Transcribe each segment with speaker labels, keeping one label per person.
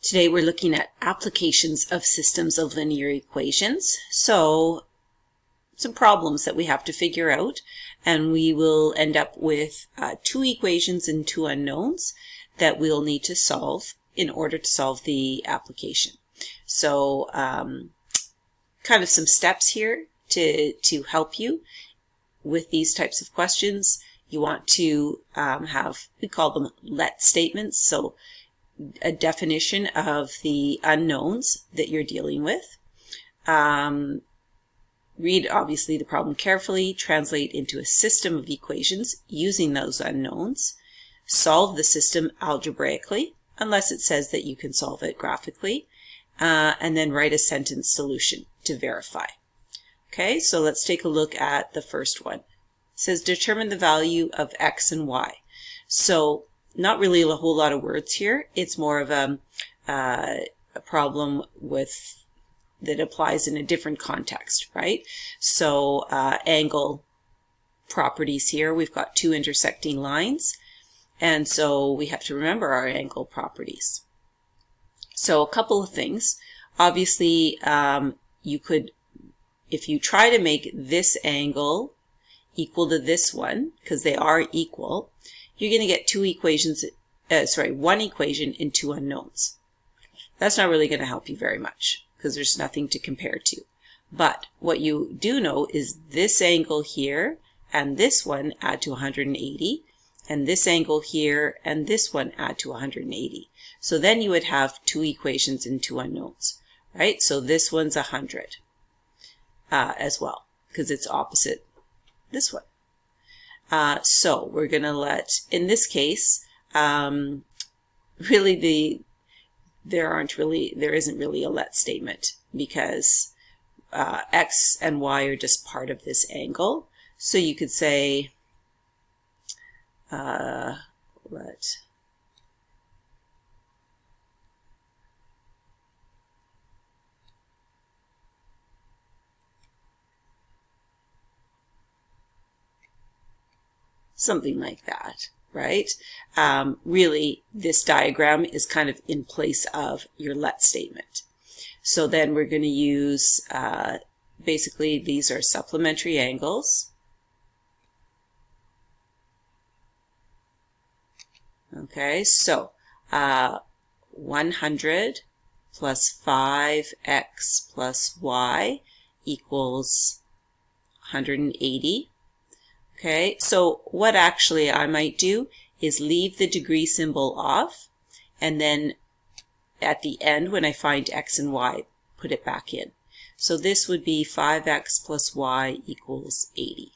Speaker 1: Today we're looking at applications of systems of linear equations. So some problems that we have to figure out, and we will end up with two equations and two unknowns that we'll need to solve in order to solve the application. So kind of some steps here to help you with these types of questions. You want to have, we call them let statements, so a definition of the unknowns that you're dealing with. Read obviously the problem carefully, translate into a system of equations using those unknowns, solve the system algebraically, unless it says that you can solve it graphically, and then write a sentence solution to verify. Okay, so let's take a look at the first one. It says determine the value of x and y. So not really a whole lot of words here. It's more of a problem that applies in a different context, right? So angle properties here, we've got two intersecting lines, and so we have to remember our angle properties. So a couple of things. Obviously, you could, if you try to make this angle equal to this one, because they are equal, you're going to get one equation and two unknowns. That's not really going to help you very much because there's nothing to compare to. But what you do know is this angle here and this one add to 180, and this angle here and this one add to 180. So then you would have two equations and two unknowns, right? So this one's 100 as well because it's opposite this one. So we're going to let, in this case, really there isn't really a let statement because x and y are just part of this angle. So you could say let something like that, right? Really, this diagram is kind of in place of your let statement. So then we're going to use, basically, these are supplementary angles. Okay, so 100 plus 5x plus y equals 180. Okay, so what actually I might do is leave the degree symbol off, and then at the end when I find x and y, put it back in. So this would be 5x plus y equals 80.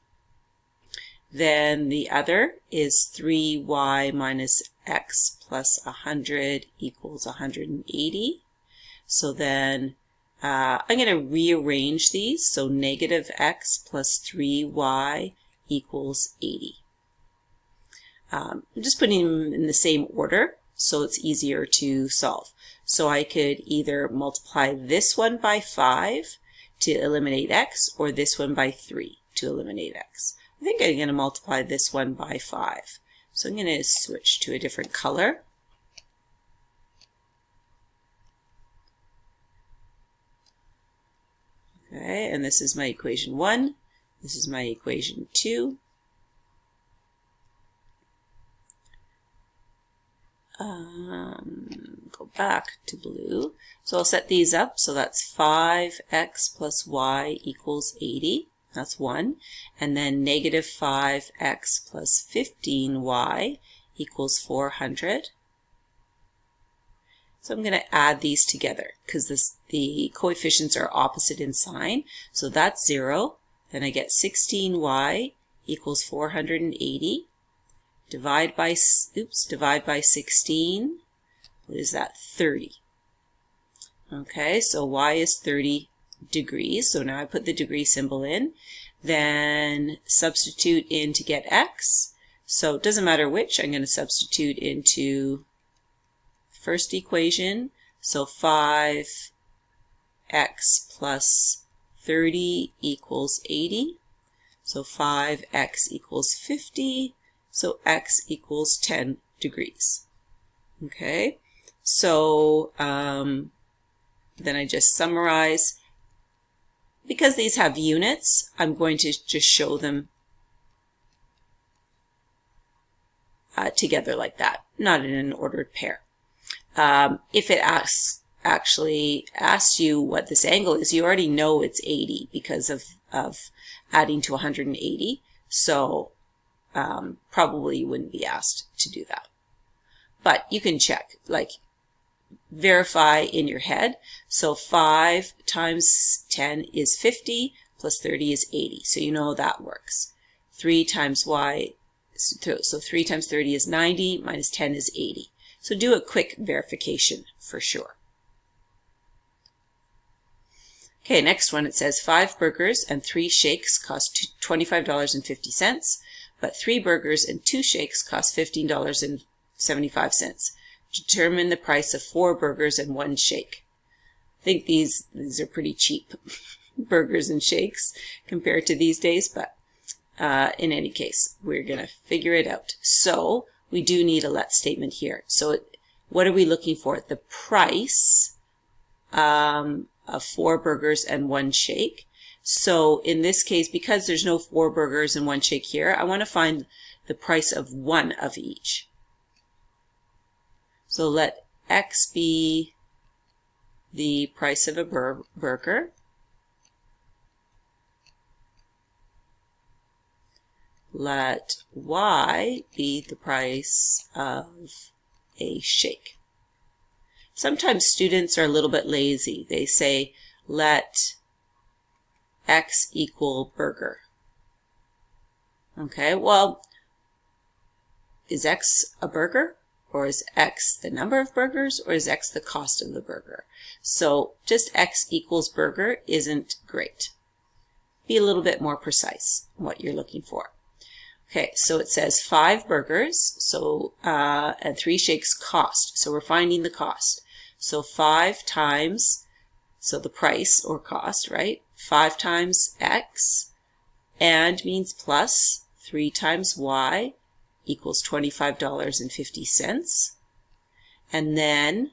Speaker 1: Then the other is 3y minus x plus 100 equals 180. So then I'm going to rearrange these. So negative x plus 3y equals 80. I'm just putting them in the same order so it's easier to solve. So I could either multiply this one by 5 to eliminate x, or this one by 3 to eliminate x. I think I'm going to multiply this one by 5. So I'm going to switch to a different color. Okay, and this is my equation 1. This is my equation 2. Go back to blue. So I'll set these up. So that's 5x plus y equals 80. That's 1. And then negative 5x plus 15y equals 400. So I'm going to add these together because the coefficients are opposite in sign. So that's 0. Then I get 16y equals 480. Divide by 16. What is that? 30. Okay, so y is 30 degrees. So now I put the degree symbol in. Then substitute in to get x. So it doesn't matter which. I'm going to substitute into first equation. So 5x plus 30 equals 80. So 5x equals 50. So x equals 10 degrees. Okay, So then I just summarize. Because these have units, I'm going to just show them together like that, not in an ordered pair. If it actually asks you what this angle is, you already know it's 80 because of adding to 180. So probably you wouldn't be asked to do that. But you can check, like verify in your head. So 5 times 10 is 50, plus 30 is 80. So you know that works. 3 times y, so 3 times 30 is 90, minus 10 is 80. So do a quick verification for sure. Okay, next one, it says 5 burgers and 3 shakes cost $25.50, but 3 burgers and 2 shakes cost $15.75. Determine the price of 4 burgers and 1 shake. I think these are pretty cheap burgers and shakes compared to these days, but in any case, we're going to figure it out. So we do need a let statement here. So what are we looking for? The price of 4 burgers and 1 shake. So in this case, because there's no 4 burgers and 1 shake here, I want to find the price of 1 of each. So let X be the price of a burger. Let Y be the price of a shake. Sometimes students are a little bit lazy. They say, let X equal burger. Okay, well, is X a burger? Or is X the number of burgers? Or is X the cost of the burger? So just X equals burger isn't great. Be a little bit more precise in what you're looking for. Okay, so it says 5 burgers, so and 3 shakes cost. So we're finding the cost. So 5 times, so the price or cost, right? 5 times X, and means plus 3 times Y equals $25.50. And then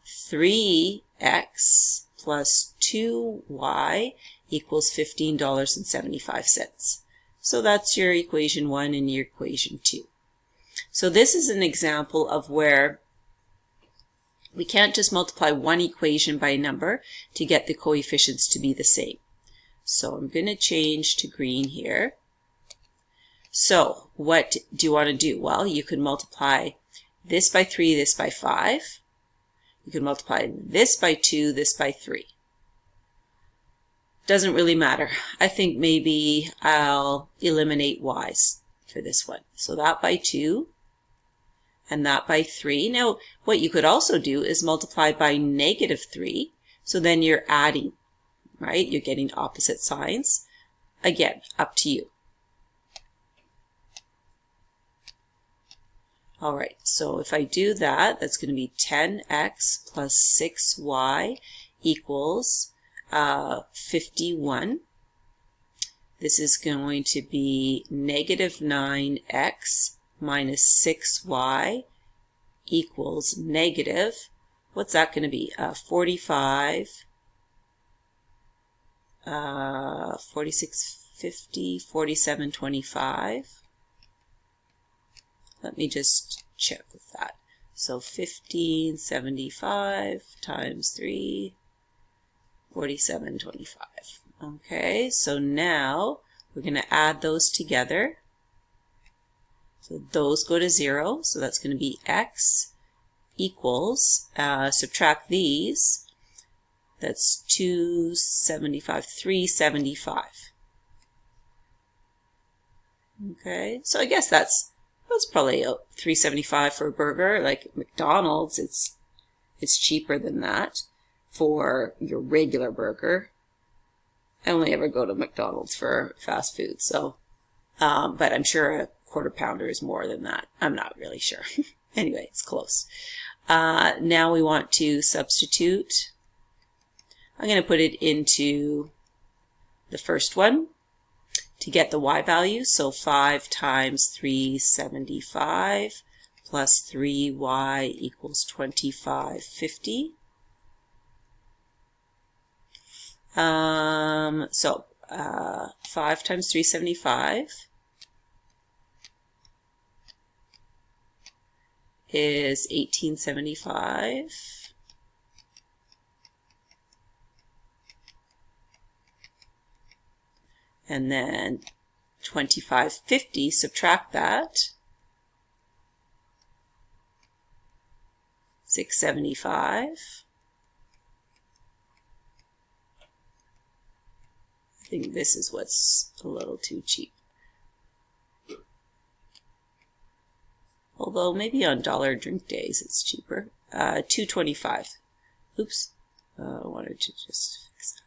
Speaker 1: 3X plus 2Y equals $15.75. So that's your equation 1 and your equation 2. So this is an example of where we can't just multiply one equation by a number to get the coefficients to be the same. So I'm going to change to green here. So what do you want to do? Well, you could multiply this by 3, this by 5. You can multiply this by 2, this by 3. Doesn't really matter. I think maybe I'll eliminate y's for this one. So that by 2 and that by 3. Now, what you could also do is multiply by -3. So then you're adding, right? You're getting opposite signs. Again, up to you. All right, so if I do that, that's going to be 10x plus 6y equals 51. This is going to be -9x minus 6y equals negative, what's that going to be? 45, 4650, 4725. Let me just check with that. So 1575 times 3, 4725. Okay, so now we're going to add those together. So those go to 0, so that's going to be x equals, subtract these, that's 275, 375. Okay, so I guess that's probably a 375 for a burger. Like McDonald's, it's cheaper than that for your regular burger. I only ever go to McDonald's for fast food, so but I'm sure a quarter pounder is more than that. I'm not really sure. Anyway, it's close. Now we want to substitute. I'm going to put it into the first one to get the y value. So 5 times 375 plus 3y equals 2550. So 5 times 375 is 1875. And then 2550, subtract that, 675. I think this is what's a little too cheap. Although maybe on dollar drink days it's cheaper. 225. Oops. I wanted to just fix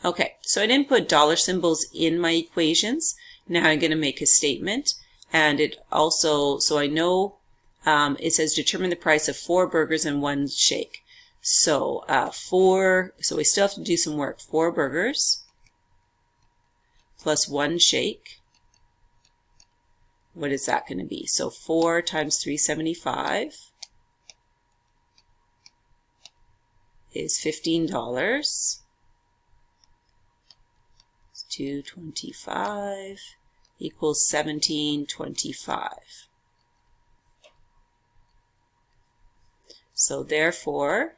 Speaker 1: that. Okay, so I didn't put dollar symbols in my equations. Now I'm going to make a statement. And it also, so I know it says determine the price of 4 burgers and 1 shake. So so we still have to do some work. 4 burgers plus 1 shake. What is that going to be? So 4 times 375 is $15. 225 equals 1725. So therefore,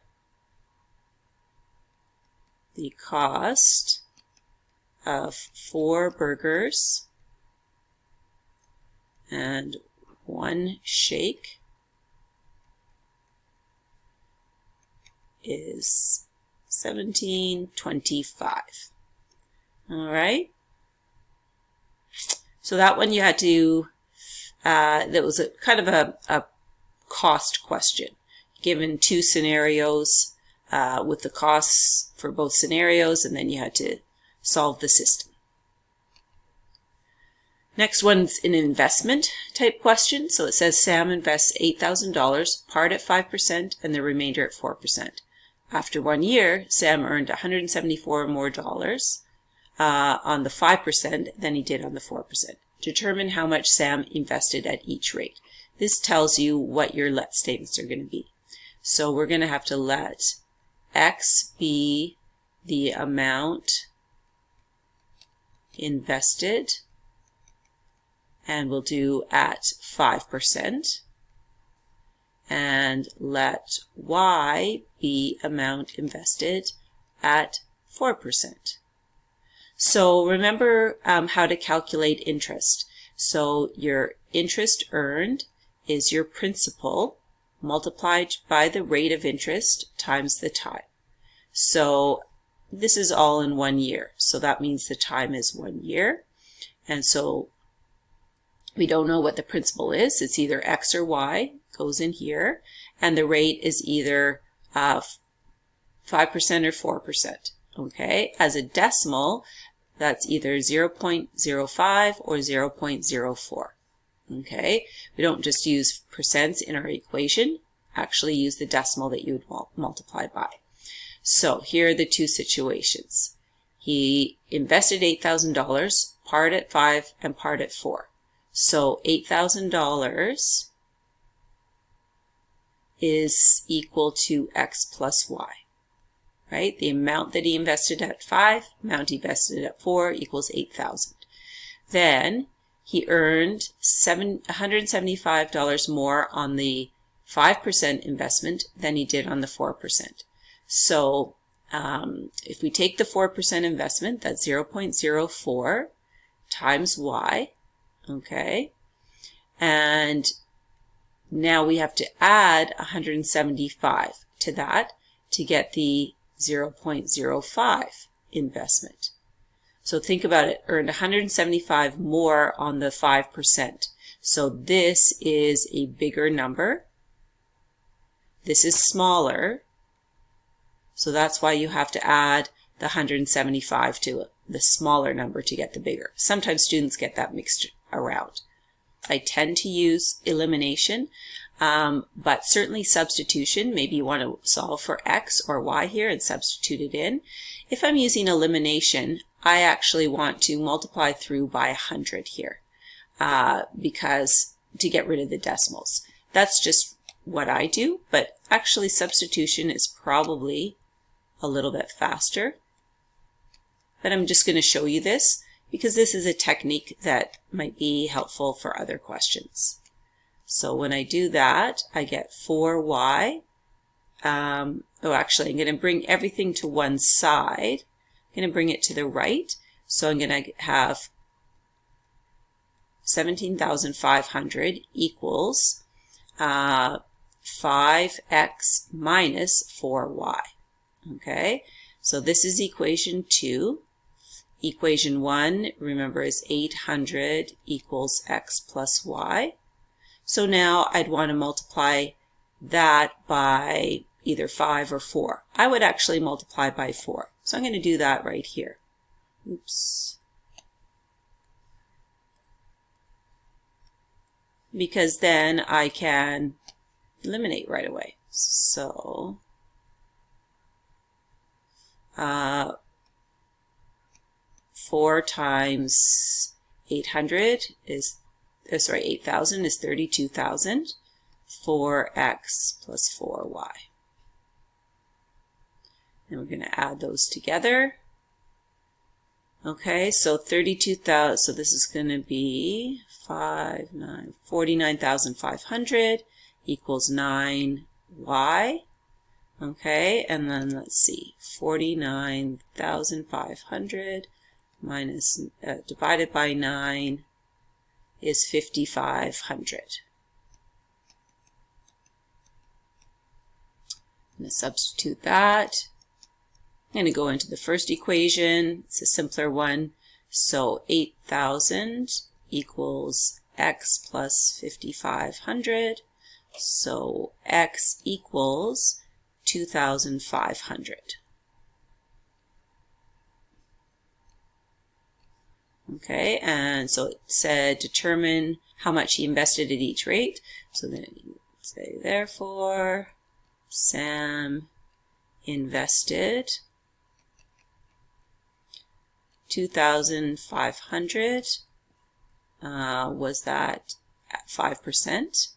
Speaker 1: the cost of 4 burgers and 1 shake is $17.25. All right. So that one you had to, that was kind of a cost question. Given 2 scenarios with the costs for both scenarios, and then you had to solve the system. Next one's an investment type question. So it says Sam invests $8,000, part at 5% and the remainder at 4%. After 1 year, Sam earned $174 more on the 5% than he did on the 4%. Determine how much Sam invested at each rate. This tells you what your let statements are going to be. So we're going to have to let X be the amount invested, and we'll do at 5%, and let Y be amount invested at 4%. So remember how to calculate interest. So your interest earned is your principal multiplied by the rate of interest times the time. So this is all in 1 year. So that means the time is 1 year. And so we don't know what the principal is. It's either X or Y, goes in here. And the rate is either 5% or 4%. Okay, as a decimal, that's either 0.05 or 0.04. Okay, we don't just use percents in our equation, actually use the decimal that you would multiply by. So here are the 2 situations. He invested $8,000, part at 5 and part at 4. So $8,000 is equal to X plus Y. Right? The amount that he invested at 5, amount he invested at 4 equals 8,000. Then he earned $175 more on the 5% investment than he did on the 4%. So if we take the 4% investment, that's 0.04 times Y, okay? And now we have to add 175 to that to get the 0.05 investment. So think about it, earned 175 more on the 5%. So this is a bigger number. This is smaller. So that's why you have to add the 175 to it, the smaller number to get the bigger. Sometimes students get that mixed around. I tend to use elimination, but certainly substitution. Maybe you want to solve for X or Y here and substitute it in. If I'm using elimination, I actually want to multiply through by 100 here because to get rid of the decimals. That's just what I do, but actually substitution is probably a little bit faster. But I'm just going to show you this because this is a technique that might be helpful for other questions. So when I do that, I get 4y. Actually, I'm going to bring everything to one side. I'm going to bring it to the right. So I'm going to have 17,500 equals 5x minus 4y. Okay, so this is equation 2. Equation 1, remember, is 800 equals x plus y. So now I'd want to multiply that by either 5 or 4. I would actually multiply by 4. So I'm going to do that right here. Oops. Because then I can eliminate right away. So 4 times 800 is, 8,000 is 32,000. 4x plus 4y. And we're going to add those together. Okay, so 32,000, so this is going to be 49,500 equals 9y. Okay, and then let's see, 49,500 minus divided by 9 is 5,500. I'm going to substitute that. I'm going to go into the first equation. It's a simpler one. So 8,000 equals x plus 5,500. So x equals 2,500. Okay, and so it said determine how much he invested at each rate. So then you say, therefore, Sam invested 2,500. Was that at 5%?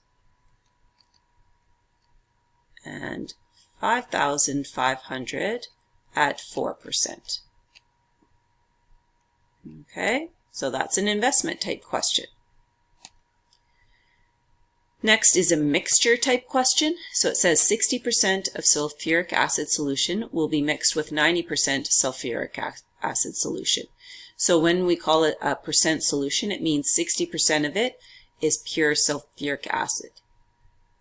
Speaker 1: And 5,500 at 4%. Okay, so that's an investment type question. Next is a mixture type question. So it says 60% of sulfuric acid solution will be mixed with 90% sulfuric acid solution. So when we call it a percent solution, it means 60% of it is pure sulfuric acid.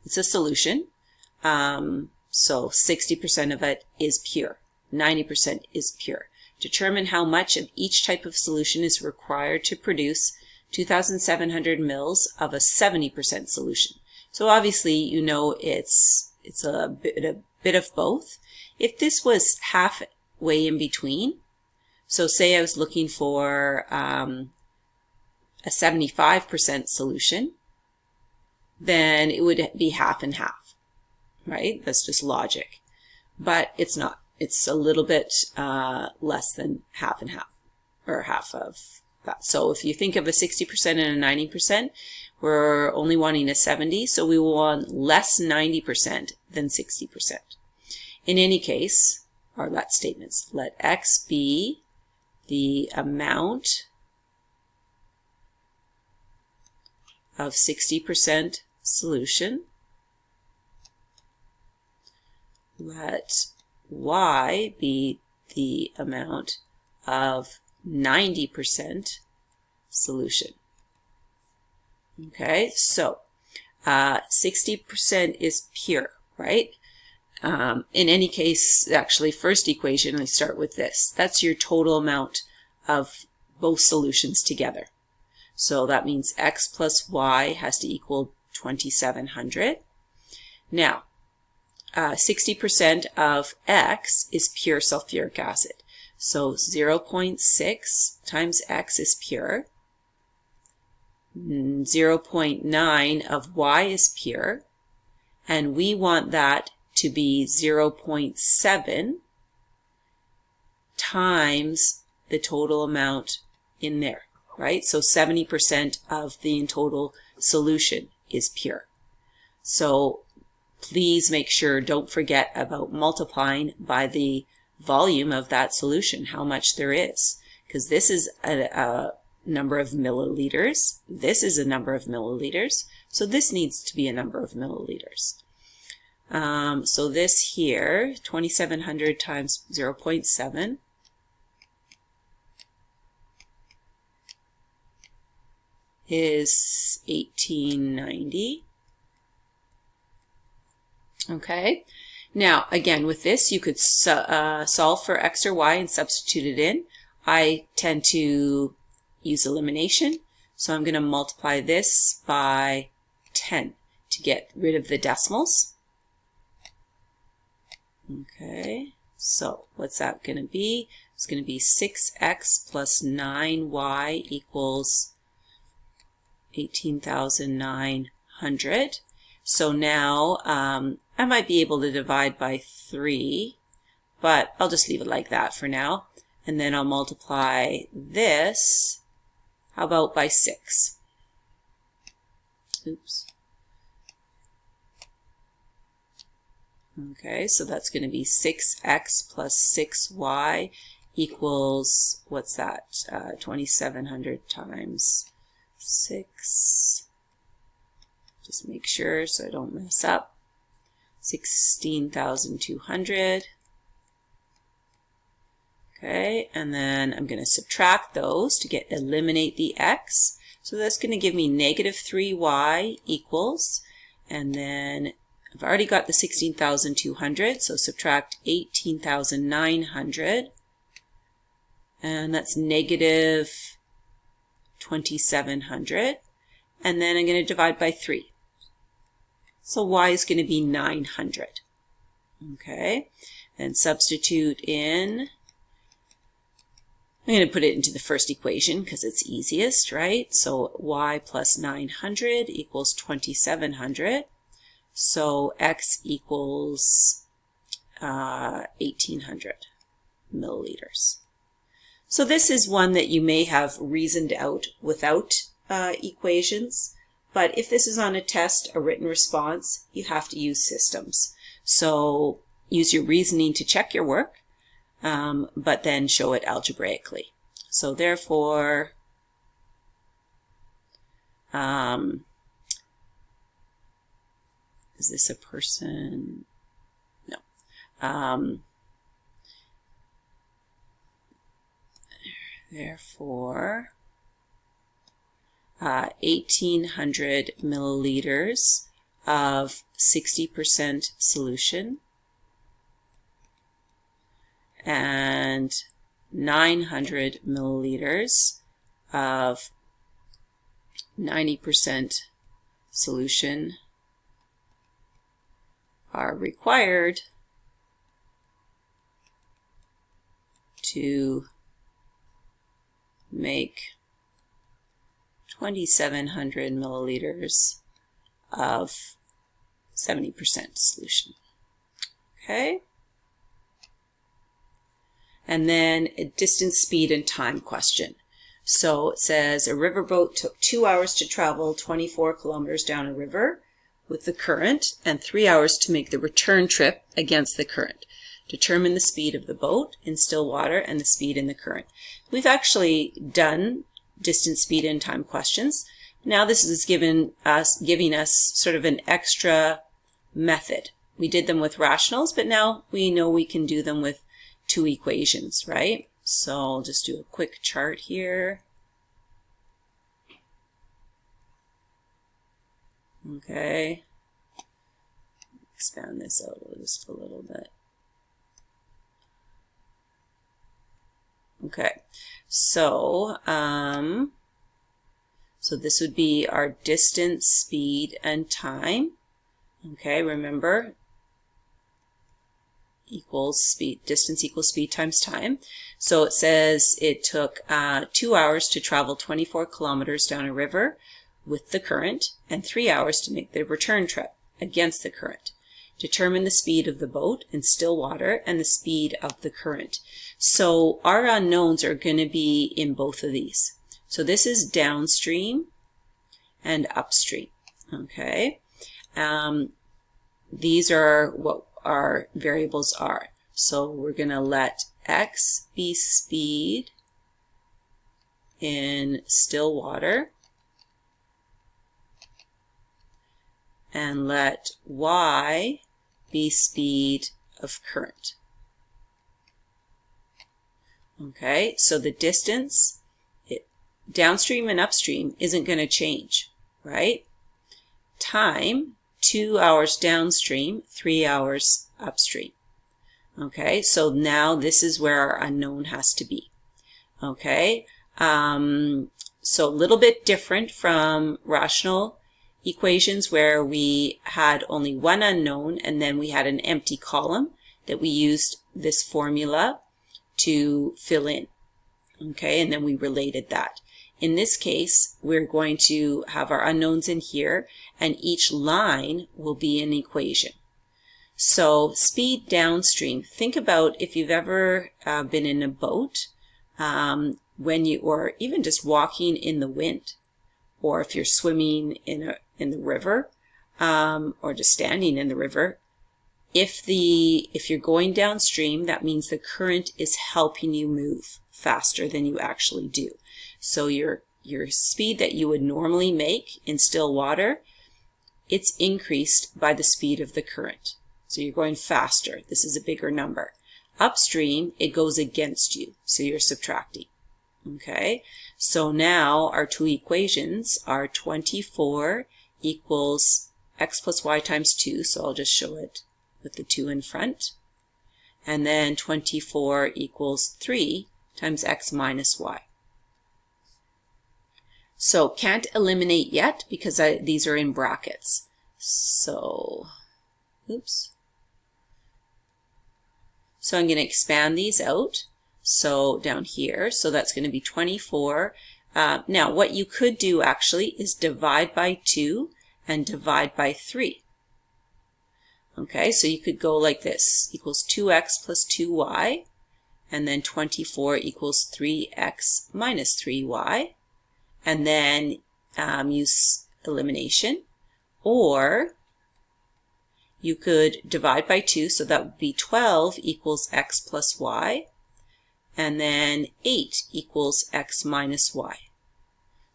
Speaker 1: It's a solution. So 60% of it is pure. 90% is pure. Determine how much of each type of solution is required to produce 2,700 mils of a 70% solution. So obviously, you know, it's a bit of both. If this was halfway in between, so say I was looking for a 75% solution, then it would be half and half, right? That's just logic. But it's not. It's a little bit less than half and half, or half of that. So if you think of a 60% and a 90%, we're only wanting a 70, so we will want less 90% than 60%. In any case, or let statements, let x be the amount of 60% solution. Let y be the amount of 90% solution. Okay, so 60% is pure, right? In any case, actually, first equation, I start with this. That's your total amount of both solutions together. So that means x plus y has to equal 2,700. Now, 60% of x is pure sulfuric acid. So 0.6 times x is pure. 0.9 of y is pure. And we want that to be 0.7 times the total amount in there, right? So 70% of the total solution is pure. So please make sure, don't forget about multiplying by the volume of that solution, how much there is, because this is a number of milliliters, this is a number of milliliters, so this needs to be a number of milliliters. So this here, 2700 times 0.7 is 1890. Okay, now again with this you could solve for x or y and substitute it in. I tend to use elimination, so I'm going to multiply this by 10 to get rid of the decimals. Okay, so what's that going to be? It's going to be 6x plus 9y equals 18,900. So now I might be able to divide by 3, but I'll just leave it like that for now. And then I'll multiply this, how about by 6? Oops. Okay, so that's going to be 6x plus 6y equals, what's that? 2,700 times 6. Just make sure so I don't mess up. 16,200. Okay, and then I'm going to subtract those to eliminate the x. So that's going to give me negative 3y equals, and then I've already got the 16,200, so subtract 18,900, and that's negative 2,700, and then I'm going to divide by 3. So y is going to be 900. Okay, and substitute in, I'm going to put it into the first equation because it's easiest, right? So y plus 900 equals 2,700. So x equals 1,800 milliliters. So this is one that you may have reasoned out without equations, but if this is on a test, a written response, you have to use systems. So use your reasoning to check your work, but then show it algebraically. So therefore, is this a person? No. Therefore, 1,800 milliliters of 60% solution and 900 milliliters of 90% solution are required to make 2,700 milliliters of 70% solution. Okay? And then a distance, speed, and time question. So it says a riverboat took 2 hours to travel 24 kilometers down a river with the current and 3 hours to make the return trip against the current. Determine the speed of the boat in still water and the speed in the current. We've actually done distance, speed, and time questions. Now this is giving us sort of an extra method. We did them with rationals, but now we know we can do them with two equations, right? So I'll just do a quick chart here. Okay. Expand this out just a little bit. Okay, so so this would be our distance, speed, and time. Okay, remember, equals speed, distance equals speed times time. So it says it took 2 hours to travel 24 kilometers down a river with the current and 3 hours to make the return trip against the current. Determine the speed of the boat in still water and the speed of the current. So our unknowns are going to be in both of these. So this is downstream and upstream. Okay. These are what our variables are. So we're going to let x be speed in still water and let y be speed of current. Okay, so the distance downstream and upstream isn't going to change, right? Time, 2 hours downstream, 3 hours upstream. Okay, so now this is where our unknown has to be. Okay, so a little bit different from rational equations where we had only one unknown and then we had an empty column that we used this formula to fill in. Okay, and then we related that. In this case, we're going to have our unknowns in here and each line will be an equation. So speed downstream, think about if you've ever been in a boat or even just walking in the wind, or if you're swimming in the river, or just standing in the river. If you're going downstream, that means the current is helping you move faster than you actually do. So your speed that you would normally make in still water, it's increased by the speed of the current. So you're going faster. This is a bigger number. Upstream, it goes against you, so you're subtracting. Okay, so now our two equations are 24 equals x plus y times 2, so I'll just show it with the 2 in front. And then 24 equals 3 times x minus y. So can't eliminate yet because these are in brackets. So, oops. So I'm going to expand these out. So down here, so that's going to be 24. Now what you could do actually is divide by 2 and divide by 3. Okay, so you could go like this, equals 2x plus 2y, and then 24 equals 3x minus 3y, and then use elimination. Or you could divide by 2, so that would be 12 equals x plus y, and then 8 equals x minus y.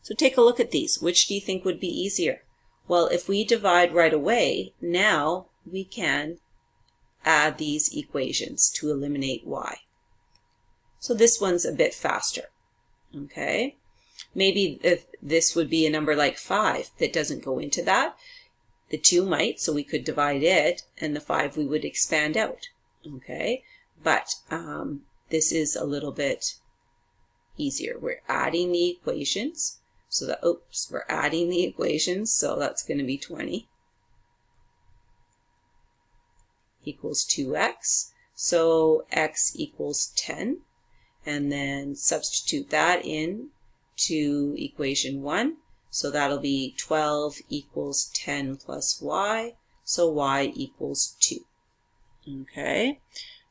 Speaker 1: So take a look at these. Which do you think would be easier? Well, if we divide right away, now we can add these equations to eliminate y. So this one's a bit faster. Okay? Maybe if this would be a number like 5 that doesn't go into that. The 2 might, so we could divide it, and the 5 we would expand out. Okay? But this is a little bit easier. We're adding the equations. So we're adding the equations, so that's going to be 20 equals 2x. So x equals 10. And then substitute that in to equation 1. So that'll be 12 equals 10 plus y. So y equals 2. Okay.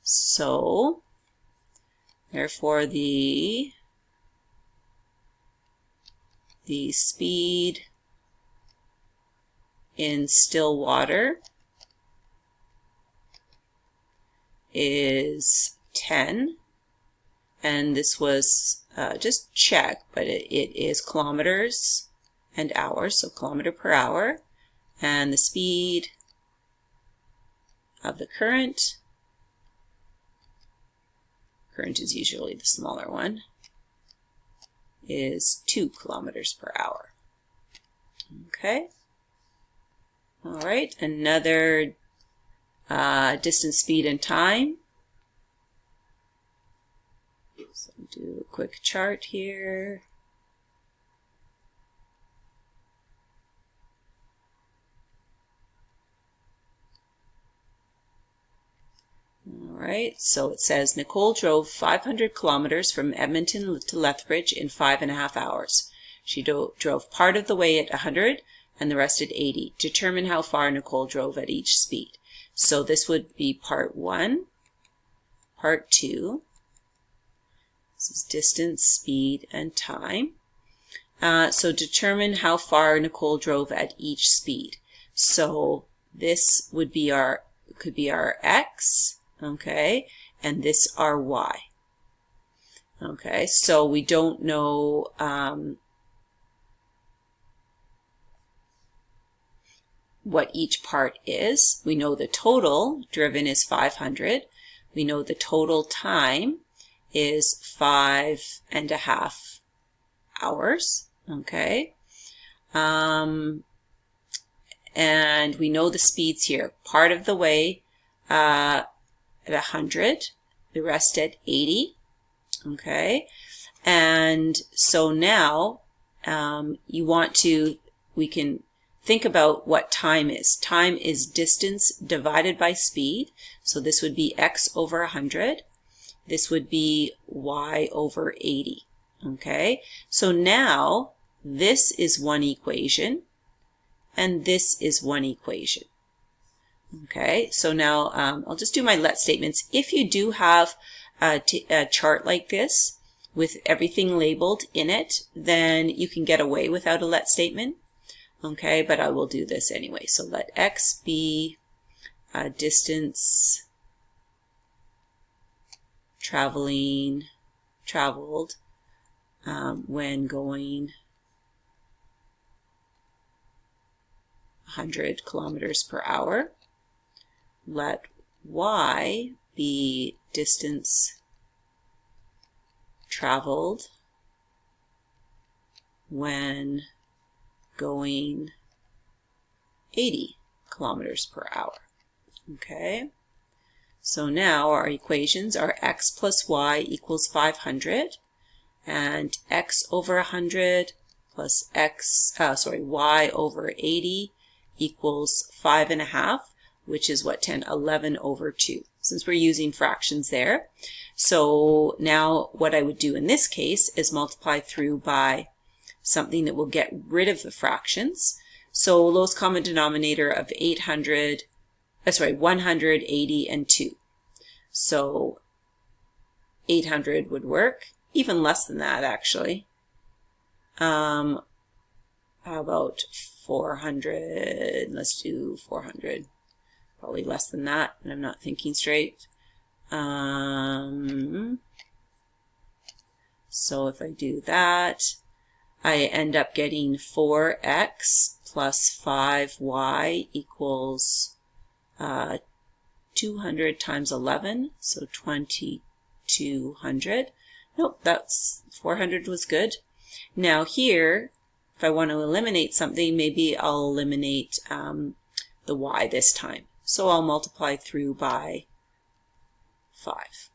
Speaker 1: So therefore the speed in still water is 10, and this was just check, but it is kilometers and hours, so kilometer per hour, and the speed of the current is usually the smaller one, is 2 kilometers per hour. Okay. All right, another distance, speed, and time. So do a quick chart here. All right, so it says Nicole drove 500 kilometers from Edmonton to Lethbridge in 5.5 hours. She drove part of the way at 100 and the rest at 80. Determine how far Nicole drove at each speed. So this would be part 1, part 2. This is distance, speed, and time. So determine how far Nicole drove at each speed. So this would be could be our x, okay, and this our y. Okay, so we don't know what each part is. We know the total driven is 500. We know the total time is 5.5 hours. Okay. And we know the speeds here. Part of the way at 100, the rest at 80. Okay. And so now we can think about what time is. Time is distance divided by speed. So this would be x over 100. This would be y over 80. Okay, so now this is one equation and this is one equation. Okay, so now I'll just do my let statements. If you do have a chart like this with everything labeled in it, then you can get away without a let statement. Okay, but I will do this anyway. So let x be distance traveled when going 100 kilometers per hour. Let y be distance traveled when going 80 kilometers per hour. Okay, so now our equations are x plus y equals 500 and x over 100 plus y over 80 equals 5.5, which is what, 11 over 2, since we're using fractions there. So now what I would do in this case is multiply through by something that will get rid of the fractions. So lowest common denominator of 180 and 2. So 800 would work, even less than that actually. How about 400? Let's do 400. Probably less than that, and I'm not thinking straight. So if I do that, I end up getting 4x plus 5y equals 200 times 11, so 2200. Nope, that's 400 was good. Now here, if I want to eliminate something, maybe I'll eliminate the y this time. So I'll multiply through by 5.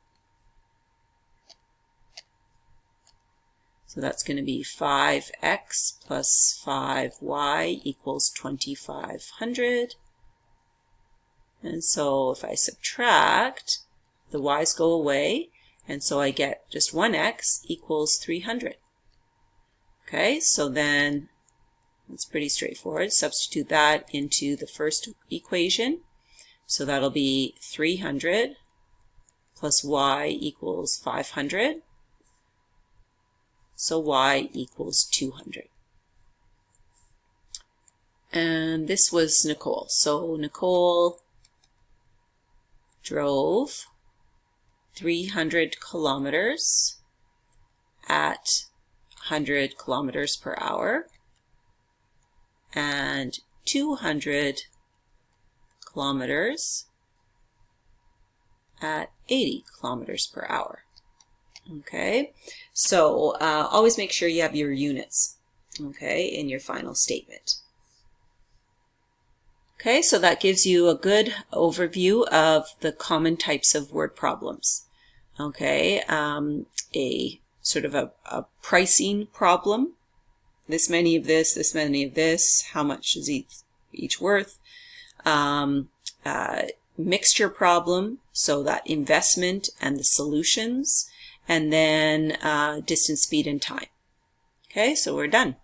Speaker 1: So that's going to be 5x plus 5y equals 2500. And so if I subtract, the y's go away, and so I get just 1x equals 300. Okay, so then it's pretty straightforward. Substitute that into the first equation. So that'll be 300 plus y equals 500. So y equals 200. And this was Nicole. So Nicole drove 300 kilometers at 100 kilometers per hour and 200 kilometers at 80 kilometers per hour. Okay, so always make sure you have your units, okay, in your final statement. Okay, so that gives you a good overview of the common types of word problems. Okay, a sort of a pricing problem. This many of this, this many of this, how much is each worth? Mixture problem, so that investment and the solutions, and then distance, speed, and time. Okay, so we're done.